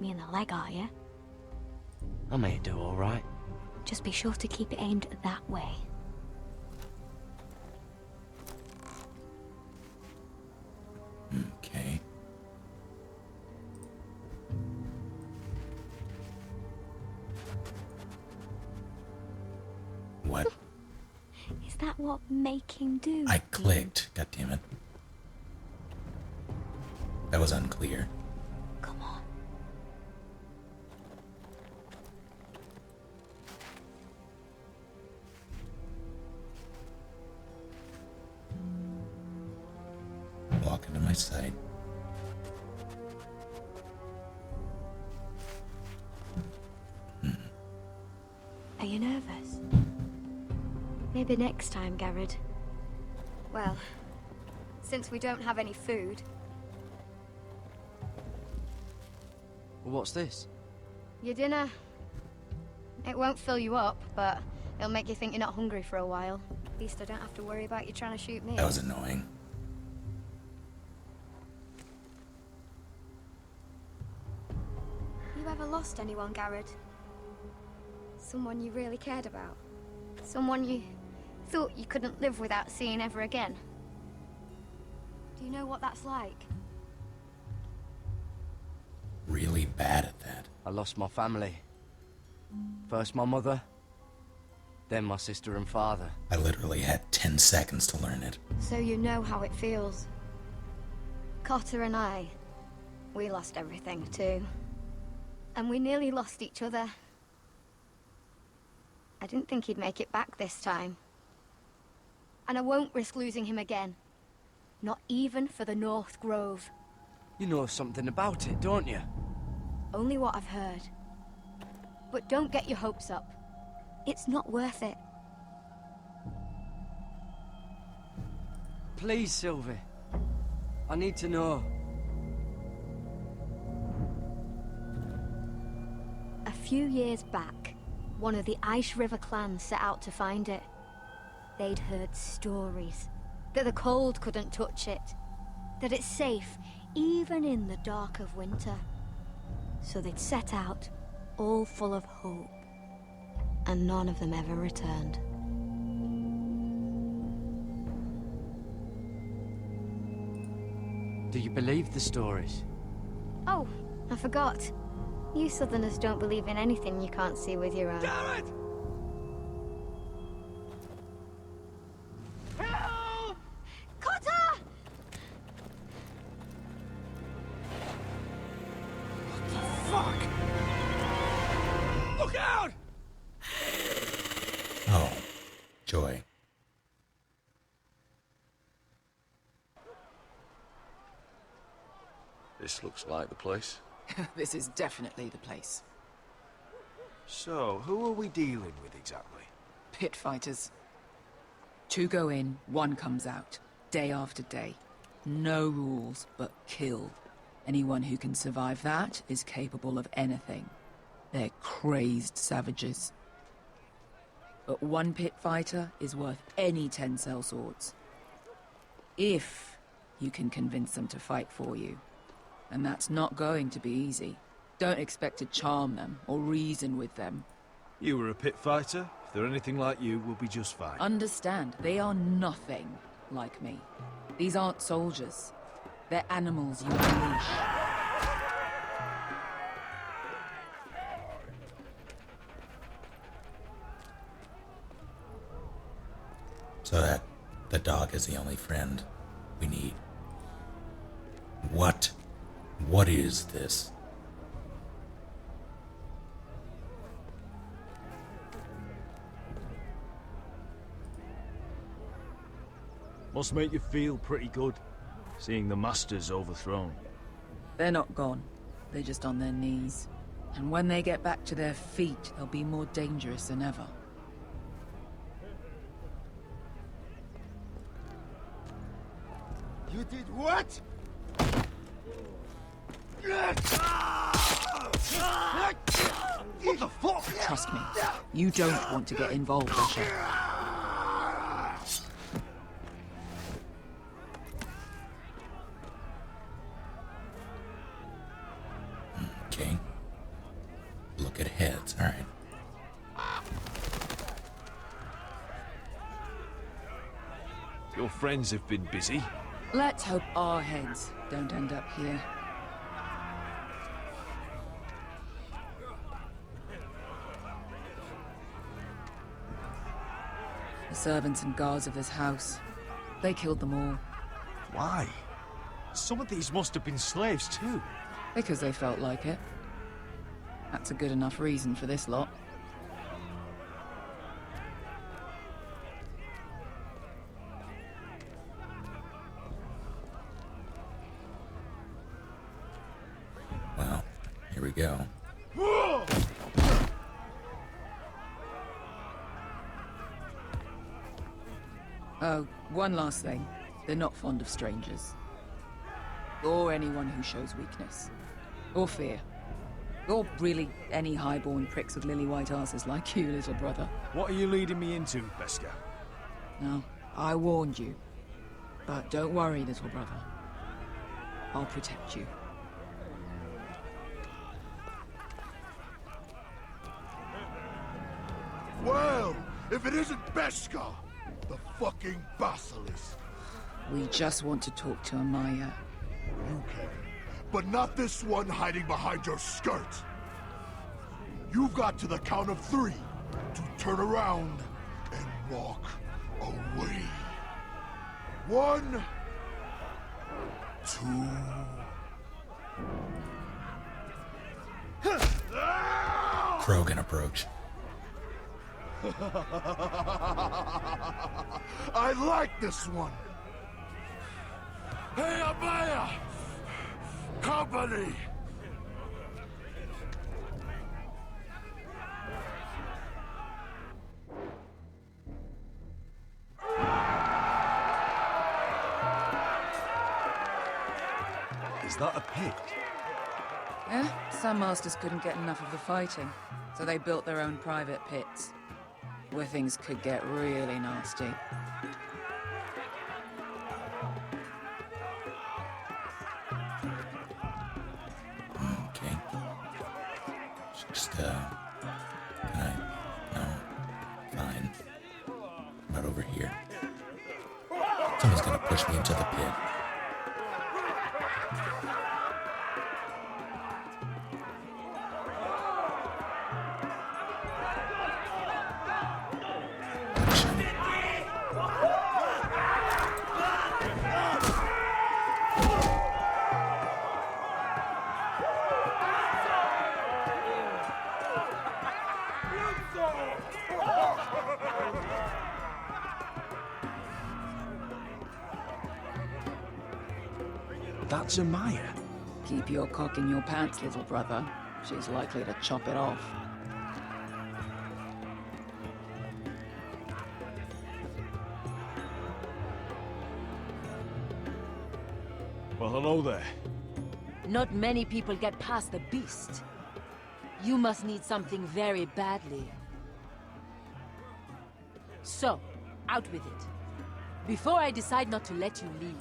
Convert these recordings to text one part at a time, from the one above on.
shoot me in the leg, are you? I may do all right. Just be sure to keep it aimed that way. Okay. What? Is that what making do? I clicked. God damn it. That was unclear. Come on. Walk into my sight. Are you nervous? Maybe next time, Garrett. Well, since we don't have any food, Well, what's this? your dinner, it won't fill you up, but it'll make you think you're not hungry for a while. At least I don't have to worry about you trying to shoot me. That was annoying. You ever lost anyone, Garrett? Someone you really cared about? Someone you thought you couldn't live without seeing ever again? Do you know what that's like? Really bad at that. I lost my family. First my mother, then my sister and father. I literally had 10 seconds to learn it. So you know how it feels. Cotter and I, we lost everything too. And we nearly lost each other. I didn't think he'd make it back this time. And I won't risk losing him again. Not even for the North Grove. You know something about it, don't you? Only what I've heard. But don't get your hopes up. It's not worth it. Please, Sylvie. I need to know. A few years back, one of the Ice River clans set out to find it. They'd heard stories that the cold couldn't touch it, that it's safe even in the dark of winter. So they'd set out, all full of hope, and none of them ever returned. Do you believe the stories? Oh, I forgot. You Southerners don't believe in anything you can't see with your eyes. Garrett! Cotter! Fuck! Look out! Oh, joy. This looks like the place. This is definitely the place. So, who are we dealing with exactly? Pit fighters. 2 go in, 1 comes out. Day after day. No rules, but kill. Anyone who can survive that is capable of anything. They're crazed savages. But 1 pit fighter is worth any 10 sellswords. If you can convince them to fight for you. And that's not going to be easy. Don't expect to charm them or reason with them. You were a pit fighter. If they're anything like you, we'll be just fine. Understand, they are nothing like me. These aren't soldiers. They're animals you unleash. So that the dog is the only friend we need. What? What is this? Must make you feel pretty good, seeing the Masters overthrown. They're not gone. They're just on their knees. And when they get back to their feet, they'll be more dangerous than ever. You did what? What the fuck? Trust me, you don't want to get involved, Asher. Okay. friends have been busy. Let's hope our heads don't end up here. The servants and guards of this house, they killed them all. Why? Some of these must have been slaves too. Because they felt like it. That's a good enough reason for this lot. Well, here we go. Oh, one last thing. They're not fond of strangers. Or anyone who shows weakness. Or fear. Or really any highborn pricks with lily-white asses like you, little brother. What are you leading me into, Beskar? No, I warned you. But don't worry, little brother. I'll protect you. Well, if it isn't Beskar, the fucking basilisk. We just want to talk to Amaya. You can, but not this one hiding behind your skirt. You've got to the count of 3 to turn around and walk away. 1, 2. Krogan approach. I like this one. Hey, Amaya! Company! Is that a pit? Yeah, some masters couldn't get enough of the fighting, so they built their own private pits, where things could get really nasty. Okay. Just, can I? No. Fine. Not over here. Someone's gonna push me into the pit. That's Amaya. Keep your cock in your pants, little brother. She's likely to chop it off. Well, hello there. Not many people get past the beast. You must need something very badly. So, out with it. Before I decide not to let you leave.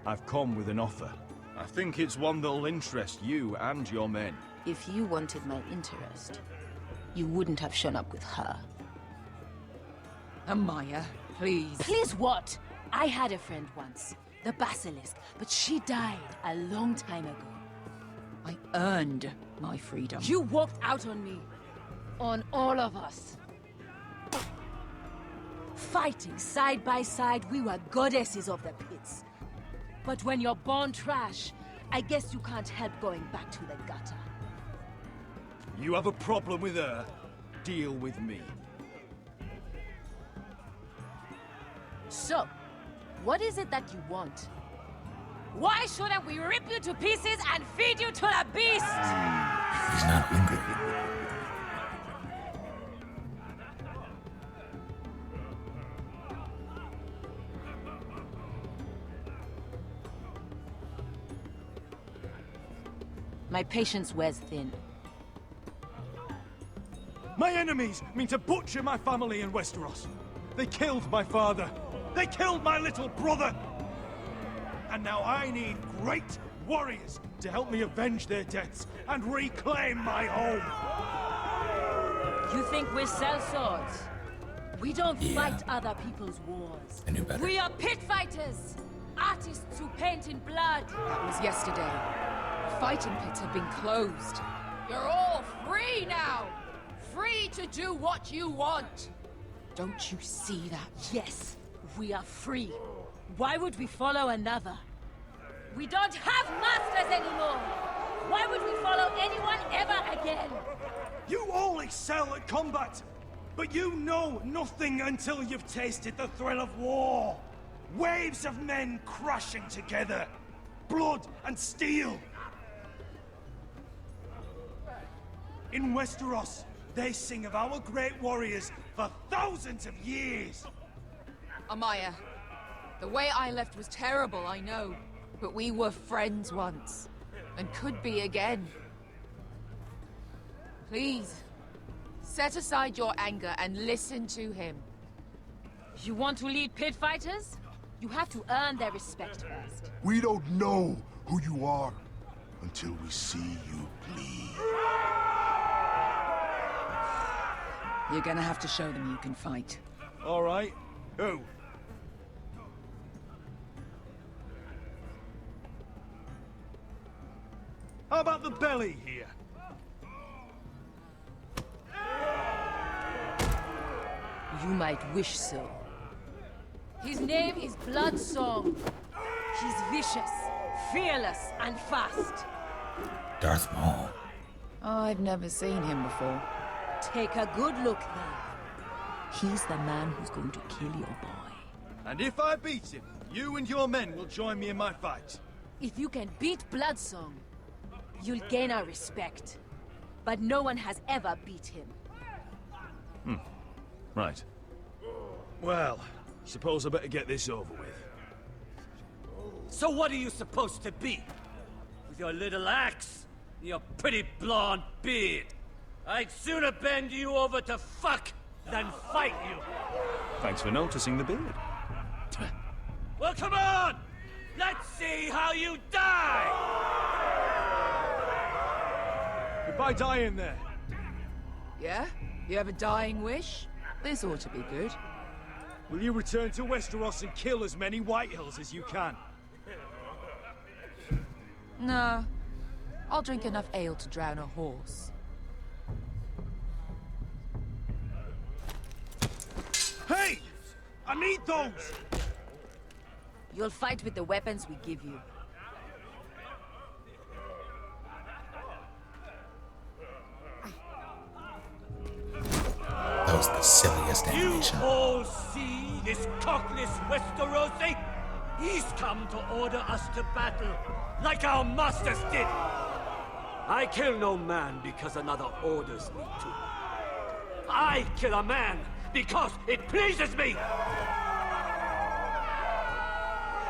I've come with an offer. I think it's one that'll interest you and your men. If you wanted my interest, you wouldn't have shown up with her. Amaya, please. Please what? I had a friend once, the Basilisk, but she died a long time ago. I earned my freedom. You walked out on me. On all of us. Fighting side by side, we were goddesses of the pits. But when you're born trash, I guess you can't help going back to the gutter. You have a problem with her? Deal with me. So, what is it that you want? Why shouldn't we rip you to pieces and feed you to the beast? He's not hungry. My patience wears thin. My enemies mean to butcher my family in Westeros. They killed my father. They killed my little brother. And now I need great warriors to help me avenge their deaths and reclaim my home. You think we sell swords? We don't Yeah. fight other people's wars. I knew better. We are pit fighters! Artists who paint in blood! That was yesterday. Fighting pits have been closed. You're all free now! Free to do what you want! Don't you see that? Yes, we are free. Why would we follow another? We don't have masters anymore! Why would we follow anyone ever again? You all excel at combat, but you know nothing until you've tasted the thrill of war. Waves of men crashing together. Blood and steel. In Westeros, they sing of our great warriors for thousands of years. Amaya, the way I left was terrible, I know. But we were friends once. And could be again. Please, set aside your anger and listen to him. You want to lead pit fighters? You have to earn their respect first. We don't know who you are until we see you bleed. You're gonna have to show them you can fight. All right. Who? How about the belly here? You might wish so. His name is Bloodsong. He's vicious, fearless, and fast. Darth Maul. I've never seen him before. Take a good look then. He's the man who's going to kill your boy. And if I beat him, you and your men will join me in my fight. If you can beat Bloodsong, you'll gain our respect. But no one has ever beat him. Right. Well, suppose I better get this over with. So what are you supposed to be? With your little axe? And your pretty blonde beard? I'd sooner bend you over to fuck than fight you. Thanks for noticing the beard. Well, come on! Let's see how you die! Goodbye dying there. Yeah? You have a dying wish? This ought to be good. Will you return to Westeros and kill as many Whitehills as you can? No. I'll drink enough ale to drown a horse. Hey! I need those! You'll fight with the weapons we give you. That was the silliest You animation. all see this cockless Westerosi? He's come to order us to battle, like our masters did. I kill no man because another orders me to. I kill a man because it pleases me!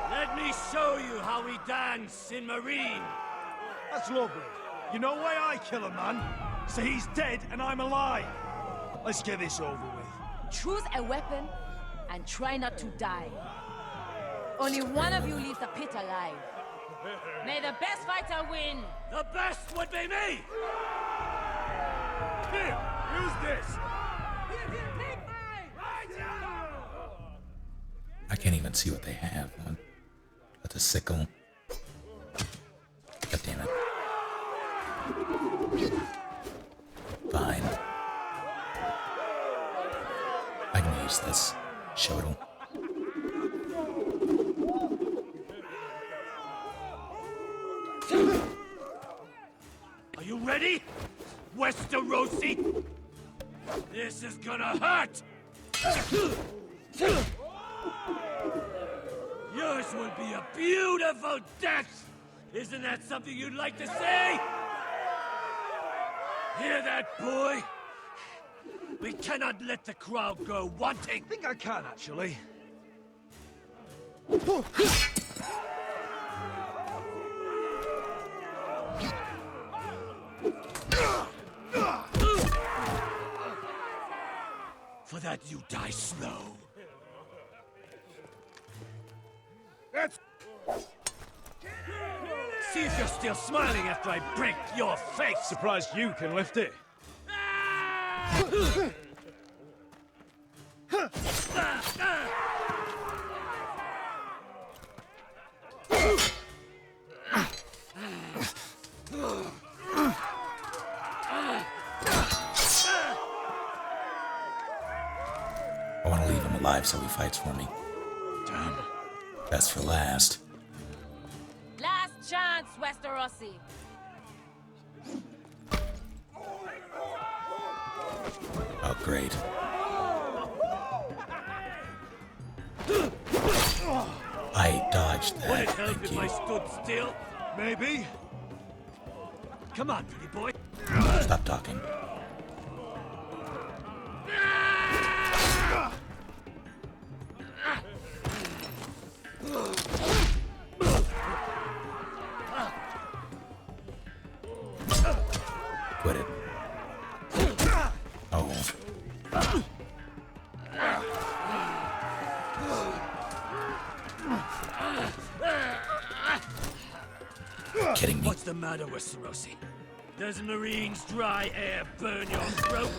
Let me show you how we dance in Marine. That's lovely. You know why I kill a man? So he's dead and I'm alive. Let's get this over with. Choose a weapon and try not to die. Only one of you leaves the pit alive. May the best fighter win! The best would be me! Here, use this. I can't even see what they have. That's a sickle. God damn it. Fine. I can use this. Shodel. Are you ready? Westerosi? This is gonna hurt! Yours will be a beautiful death! Isn't that something you'd like to say? Hear that, boy? We cannot let the crowd go wanting! I think I can, actually. For that you die slow. That's... See if you're still smiling after I break your face! Surprised you can lift it. I want to leave him alive so he fights for me. Damn. Best for last. Last chance, Westerosi. Oh, great. I dodged Would that. it help Thank if you. I stood still? Maybe. Come on, pretty boy. Stop talking. Quit it. Oh. Kidding me? What's the matter, Westerosi? Does Marine's dry air burn your throat?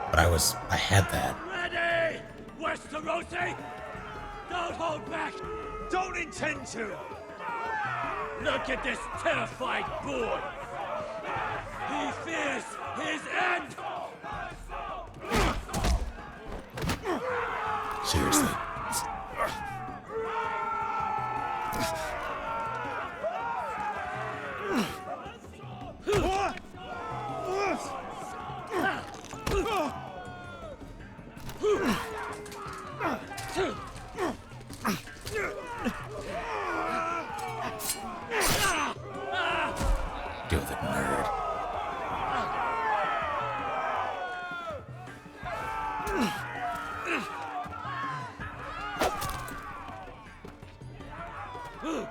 But I had that. Ready! Westerosi! Don't hold back! Don't intend to. Look at this terrified boy! He fears his end! Seriously. Deal with it, nerd. No,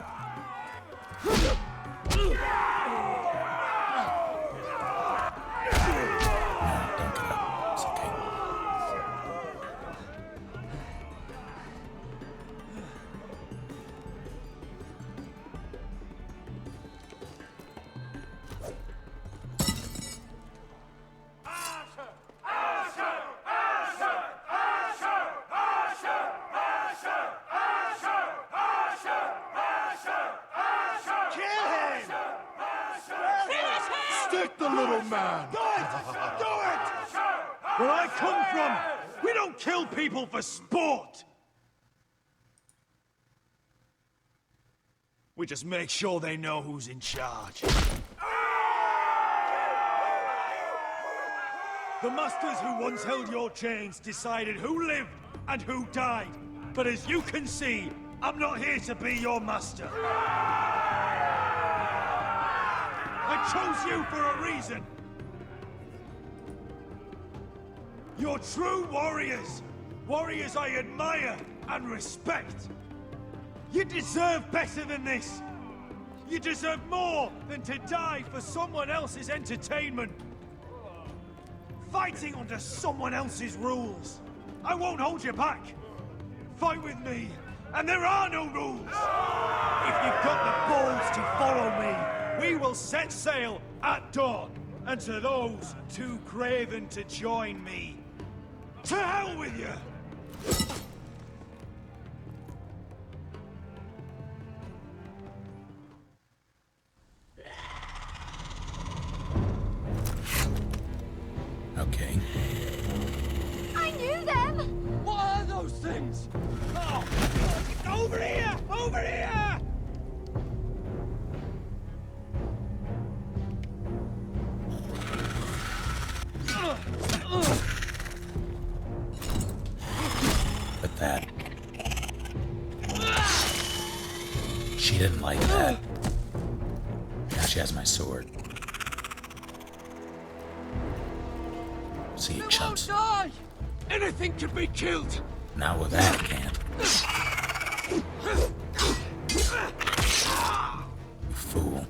don't get up. It's okay. Kill him! Stick the little man! Do it! Do it! Where I come from, we don't kill people for sport! We just make sure they know who's in charge. The masters who once held your chains decided who lived and who died. But as you can see, I'm not here to be your master. I chose you for a reason. You're true warriors. Warriors I admire and respect. You deserve better than this. You deserve more than to die for someone else's entertainment. Fighting under someone else's rules. I won't hold you back. Fight with me, and there are no rules. If you've got the balls to follow me, we will set sail at dawn. And to those too craven to join me, to hell with you! Okay. I knew them! What are those things? Oh, Over here! Over here! But that. She didn't like that. Now she has my sword. See you, chumps. die! Anything can be killed! Not with that, it can't. You fool.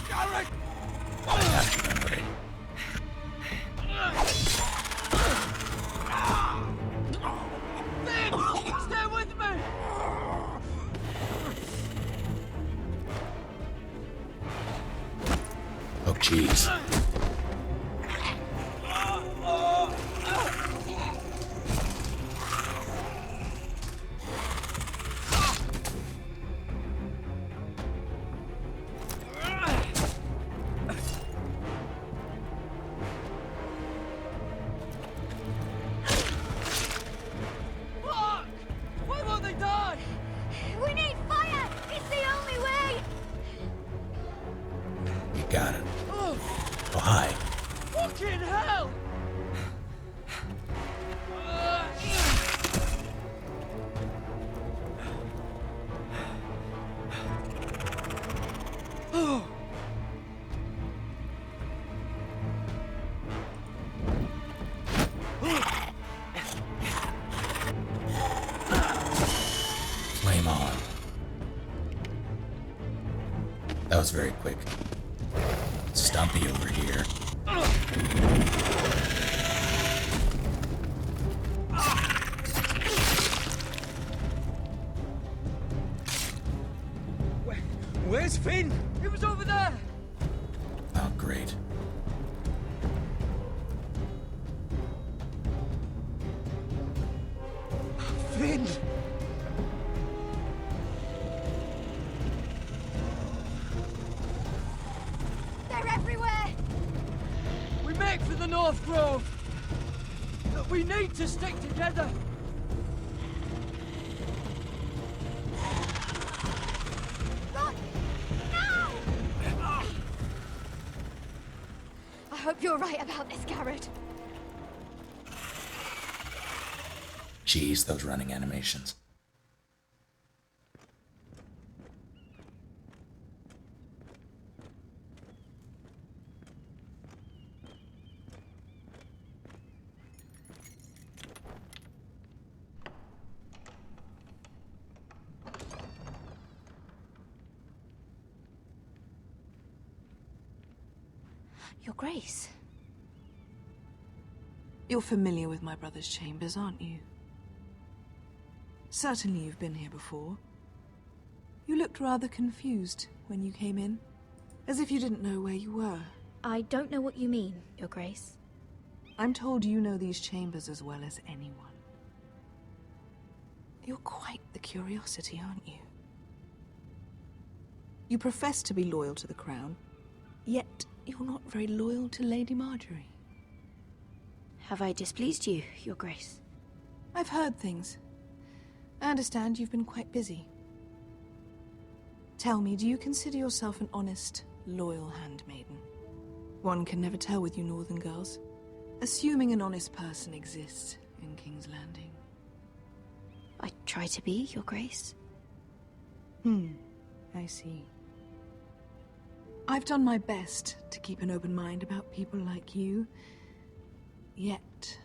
Garrett! I have to remember it. Finn! Stay with me! Jeez. Why won't they die? We need fire! It's the only way! You got it. Oh, Oh, hi. fucking hell! Flame on. That was very quick. Stumpy over here. Where's Finn? He was over there! Oh, great. Finn! They're everywhere! We make for the North Grove! But we need to stick together! Run! No! I hope you're right about this, Garrett. Jeez, those running animations. Your Grace. You're familiar with my brother's chambers, aren't you? Certainly you've been here before. You looked rather confused when you came in, as if you didn't know where you were. I don't know what you mean, Your Grace. I'm told you know these chambers as well as anyone. You're quite the curiosity, aren't you? You profess to be loyal to the crown, yet you're not very loyal to Lady Marjorie. Have I displeased you, Your Grace? I've heard things. I understand you've been quite busy. Tell me, do you consider yourself an honest, loyal handmaiden? One can never tell with you northern girls. Assuming an honest person exists in King's Landing. I try to be, Your Grace. I see. I've done my best to keep an open mind about people like you. Yet,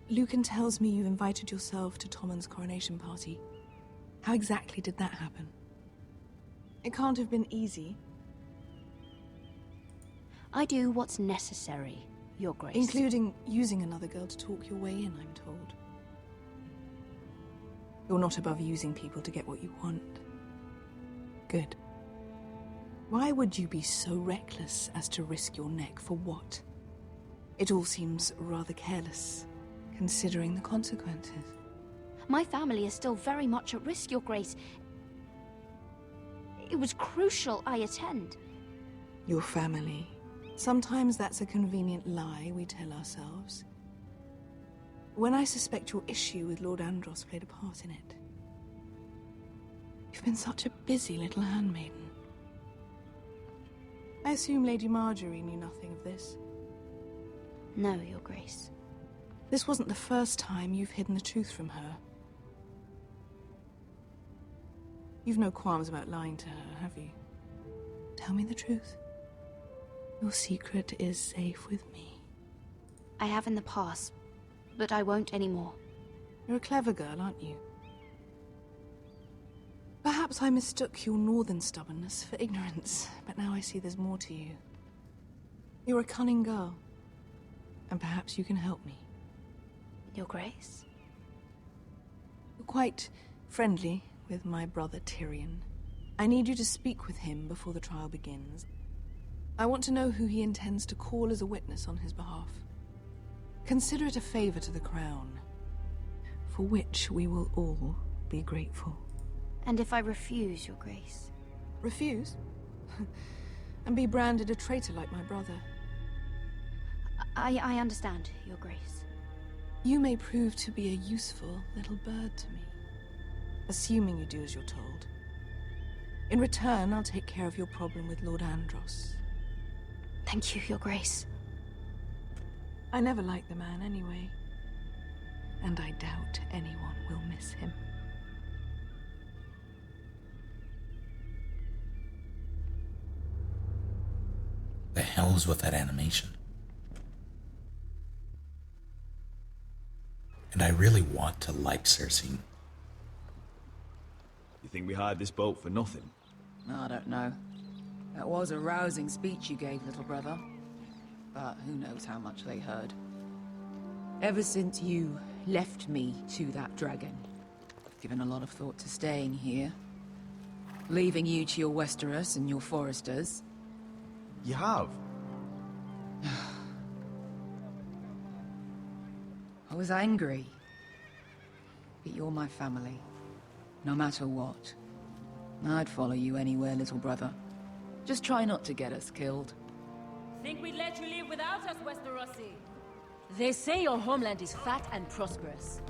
Lucan tells me you invited yourself to Tommen's coronation party. How exactly did that happen? It can't have been easy. I do what's necessary, Your Grace. Including using another girl to talk your way in, I'm told. You're not above using people to get what you want. Good. Why would you be so reckless as to risk your neck for what? It all seems rather careless, considering the consequences. My family is still very much at risk, Your Grace. It was crucial I attend. Your family. Sometimes that's a convenient lie we tell ourselves. When I suspect your issue with Lord Andros played a part in it. You've been such a busy little handmaiden. I assume Lady Marjorie knew nothing of this. No, Your Grace. This wasn't the first time you've hidden the truth from her. You've no qualms about lying to her, have you? Tell me the truth. Your secret is safe with me. I have in the past, but I won't anymore. You're a clever girl, aren't you? Perhaps I mistook your northern stubbornness for ignorance, but now I see there's more to you. You're a cunning girl, and perhaps you can help me. Your Grace? You're quite friendly with my brother Tyrion. I need you to speak with him before the trial begins. I want to know who he intends to call as a witness on his behalf. Consider it a favor to the crown, for which we will all be grateful. And if I refuse, Your Grace? Refuse? And be branded a traitor like my brother? I understand, Your Grace. You may prove to be a useful little bird to me, assuming you do as you're told. In return, I'll take care of your problem with Lord Andros. Thank you, Your Grace. I never liked the man anyway, and I doubt anyone will miss him. The hell's with that animation? And I really want to like Cersei. You think we hired this boat for nothing? I don't know. That was a rousing speech you gave, little brother. But who knows how much they heard. Ever since you left me to that dragon, I've given a lot of thought to staying here. Leaving you to your Westeros and your Foresters. You have? I was angry. But you're my family. No matter what. I'd follow you anywhere, little brother. Just try not to get us killed. Think we'd let you live without us, Westerosi? They say your homeland is fat and prosperous.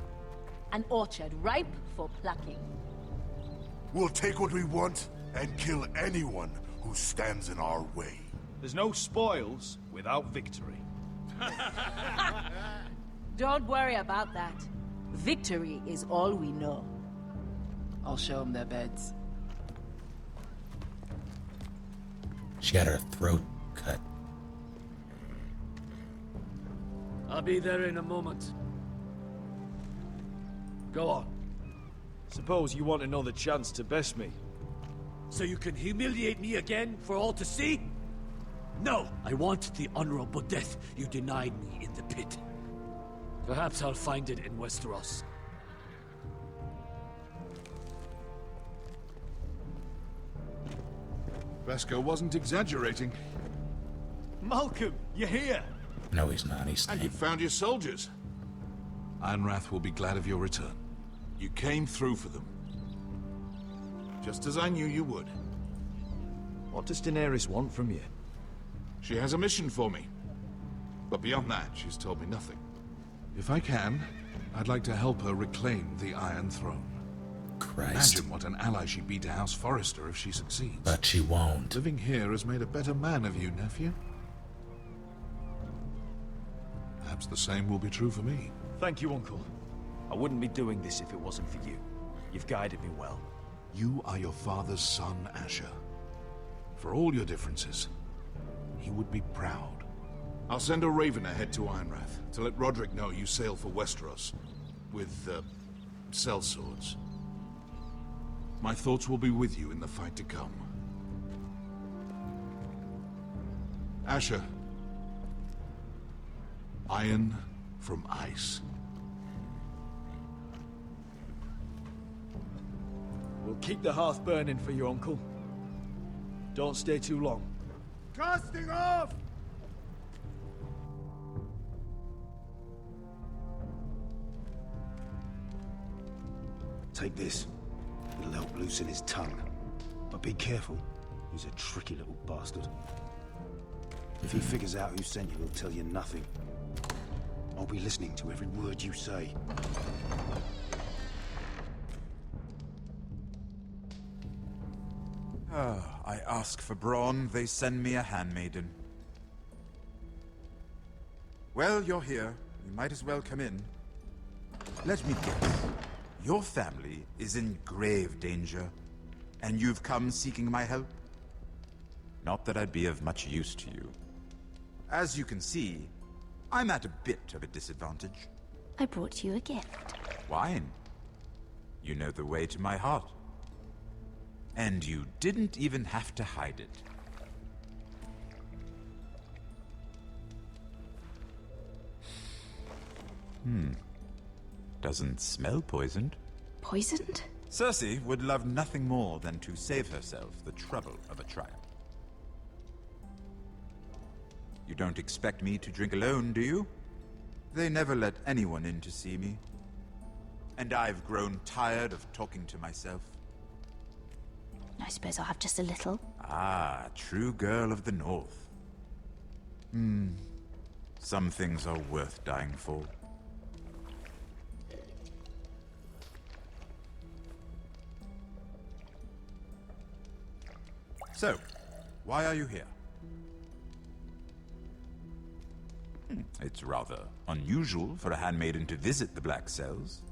An orchard ripe for plucking. We'll take what we want and kill anyone who stands in our way. There's no spoils without victory. Don't worry about that. Victory is all we know. I'll show them their beds. She got her throat cut. I'll be there in a moment. Go on. Suppose you want another chance to best me. So you can humiliate me again for all to see? No, I want the honorable death you denied me in the pit. Perhaps I'll find it in Westeros. Vasco wasn't exaggerating. Malcolm, you're here! No, he's not. He's And you staying. found your soldiers. Ironrath will be glad of your return. You came through for them. Just as I knew you would. What does Daenerys want from you? She has a mission for me. But beyond that, she's told me nothing. If I can, I'd like to help her reclaim the Iron Throne. Christ. Imagine what an ally she'd be to House Forrester if she succeeds. But she won't. Living here has made a better man of you, nephew. Perhaps the same will be true for me. Thank you, Uncle. I wouldn't be doing this if it wasn't for you. You've guided me well. You are your father's son, Asher. For all your differences, he would be proud. I'll send a raven ahead to Ironrath to let Roderick know you sail for Westeros with, sellswords. My thoughts will be with you in the fight to come. Asher. Iron from ice. We'll keep the hearth burning for you, Uncle. Don't stay too long. Casting off! Take this. It'll help loosen his tongue. But be careful. He's a tricky little bastard. If he figures out who sent you, he'll tell you nothing. I'll be listening to every word you say. I ask for brawn, they send me a handmaiden. Well, you're here. You might as well come in. Let me guess. Your family is in grave danger, and you've come seeking my help? Not that I'd be of much use to you. As you can see, I'm at a bit of a disadvantage. I brought you a gift. Wine. You know the way to my heart. And you didn't even have to hide it. Doesn't smell poisoned. Poisoned? Cersei would love nothing more than to save herself the trouble of a trial. You don't expect me to drink alone, do you? They never let anyone in to see me. And I've grown tired of talking to myself. I suppose I'll have just a little. Ah, true girl of the North. Some things are worth dying for. So, why are you here? It's rather unusual for a handmaiden to visit the Black Cells.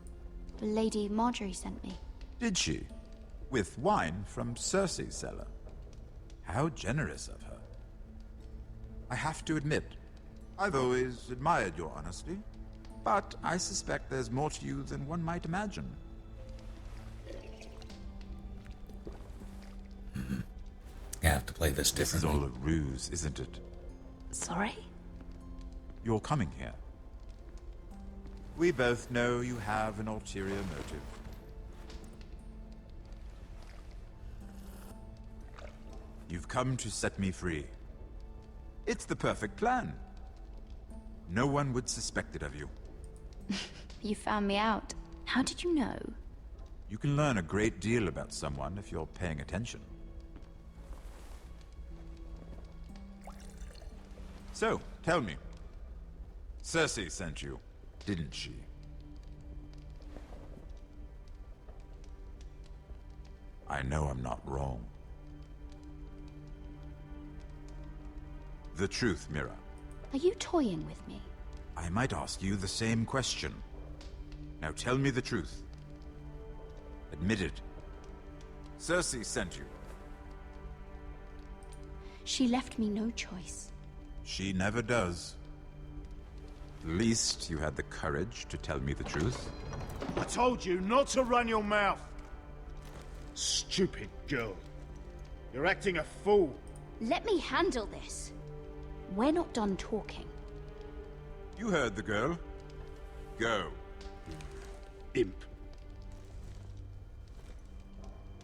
Lady Marjorie sent me. Did she? With wine from Cersei's cellar. How generous of her. I have to admit, I've always admired your honesty, but I suspect there's more to you than one might imagine. I have to play this This is differently. all a ruse, isn't it? Sorry? You're coming here. We both know you have an ulterior motive. You've come to set me free. It's the perfect plan. No one would suspect it of you. You found me out. How did you know? You can learn a great deal about someone if you're paying attention. So, tell me. Cersei sent you, didn't she? I know I'm not wrong. The truth, Mira. Are you toying with me? I might ask you the same question. Now tell me the truth. Admit it. Cersei sent you. She left me no choice. She never does. At least you had the courage to tell me the truth. I told you not to run your mouth. Stupid girl. You're acting a fool. Let me handle this. We're not done talking. You heard the girl. Go. Imp.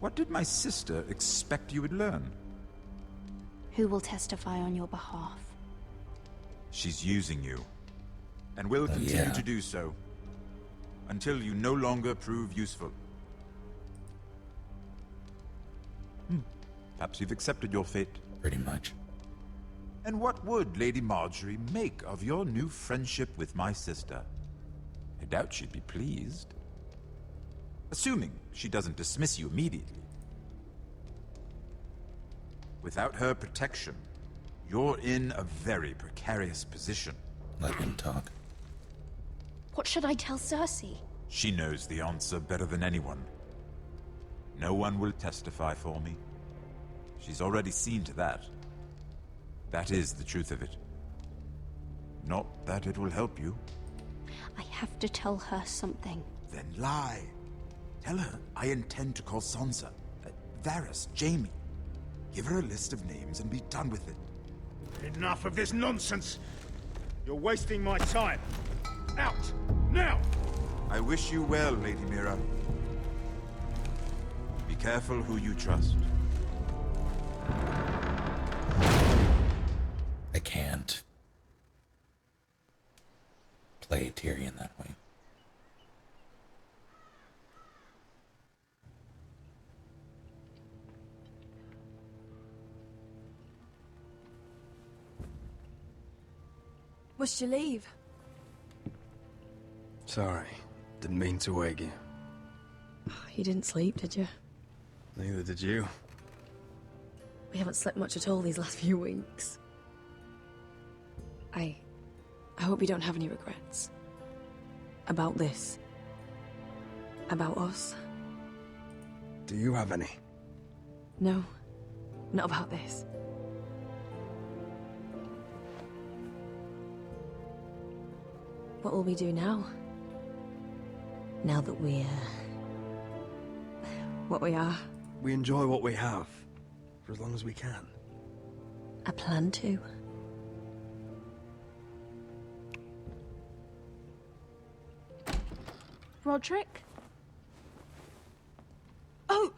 What did my sister expect you would learn? Who will testify on your behalf? She's using you. And will continue to do so. Until you no longer prove useful. Perhaps you've accepted your fate. Pretty much. And what would Lady Marjorie make of your new friendship with my sister? I doubt she'd be pleased. Assuming she doesn't dismiss you immediately. Without her protection, you're in a very precarious position. Let him talk. What should I tell Cersei? She knows the answer better than anyone. No one will testify for me. She's already seen to that. That is the truth of it. Not that it will help you. I have to tell her something. Then lie. Tell her I intend to call Sansa, Varys, Jaime. Give her a list of names and be done with it. Enough of this nonsense. You're wasting my time. Out! Now! I wish you well, Lady Mira. Be careful who you trust. I can't play Tyrion that way. Must you leave? Sorry, didn't mean to wake you. You didn't sleep, did you? Neither did you. We haven't slept much at all these last few weeks. I hope you don't have any regrets. About this. About us. Do you have any? No, not about this. What will we do now? Now that we're... what we are? We enjoy what we have, for as long as we can. I plan to. Roderick? Oh!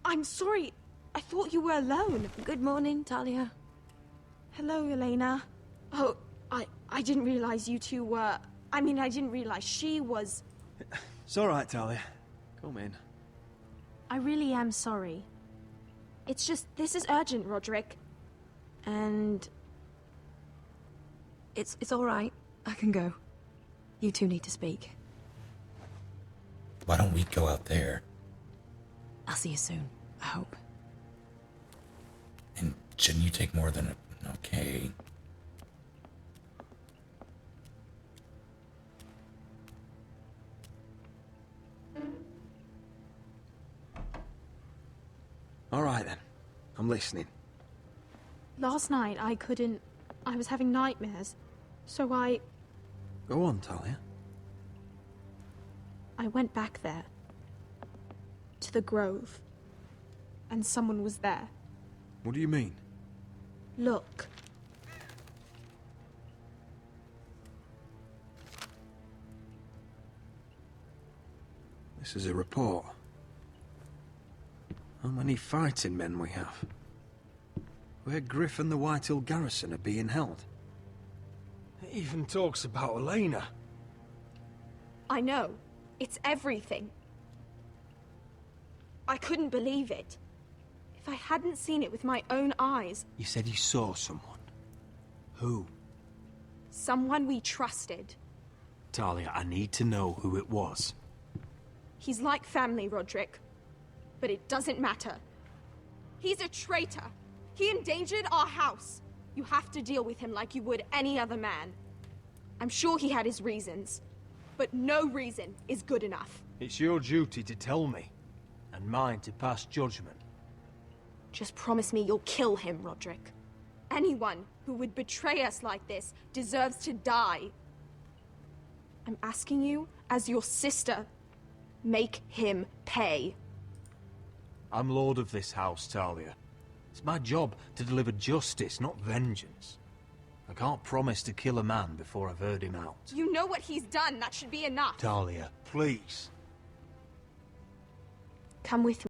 I'm sorry. I thought you were alone. Good morning, Talia. Hello, Elena. Oh, I didn't realize you two were... I mean, I didn't realize she was... It's all right, Talia. Come in. I really am sorry. It's just, this is urgent, Roderick. And... It's all right. I can go. You two need to speak. Why don't we go out there? I'll see you soon, I hope. And shouldn't you take more than a... Okay. All right, then. I'm listening. Last night, I couldn't... I was having nightmares. So I Go on, Talia. went back there. To the Grove. And someone was there. What do you mean? Look. This is a report. How many fighting men we have? Where Griff and the Whitehill garrison are being held. It even talks about Elena. I know. It's everything. I couldn't believe it. If I hadn't seen it with my own eyes... You said you saw someone. Who? Someone we trusted. Talia, I need to know who it was. He's like family, Roderick. But it doesn't matter. He's a traitor. He endangered our house. You have to deal with him like you would any other man. I'm sure he had his reasons. But no reason is good enough. It's your duty to tell me. And mine to pass judgment. Just promise me you'll kill him, Roderick. Anyone who would betray us like this deserves to die. I'm asking you, as your sister, make him pay. I'm lord of this house, Talia. It's my job to deliver justice, not vengeance. I can't promise to kill a man before I've heard him out. You know what he's done. That should be enough. Talia, please. Come with me.